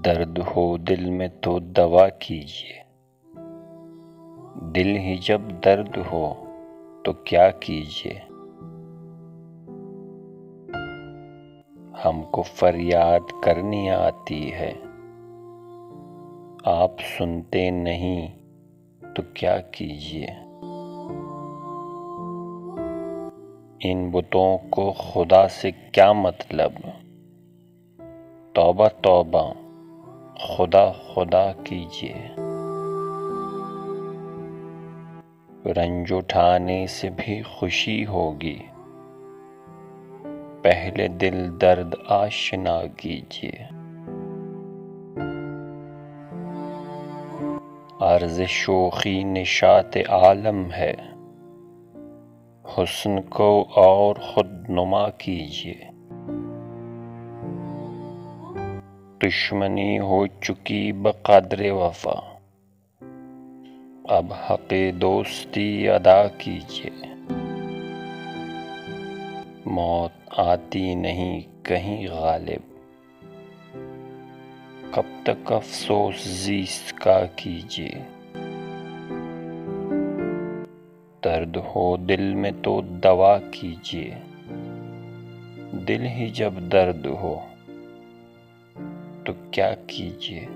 درد ہو دل میں تو دوا کیجیے، دل ہی جب درد ہو تو کیا کیجیے۔ ہم کو فریاد کرنی آتی ہے، آپ سنتے نہیں تو کیا کیجیے۔ ان بتوں کو خدا سے کیا مطلب، توبہ توبہ خدا خدا کیجیے۔ رنج اٹھانے سے بھی خوشی ہوگی، پہلے دل درد آشنا کیجیے۔ عرض شوخی نشاط عالم ہے، حسن کو اور خود نما کیجیے۔ دشمنی ہو چکی بقدر وفا، اب حق دوستی ادا کیجیے۔ موت آتی نہیں کہیں غالب، کب تک افسوس زیست کا کیجیے۔ درد ہو دل میں تو دوا کیجیے، دل ہی جب درد ہو تو کیا کیجیے۔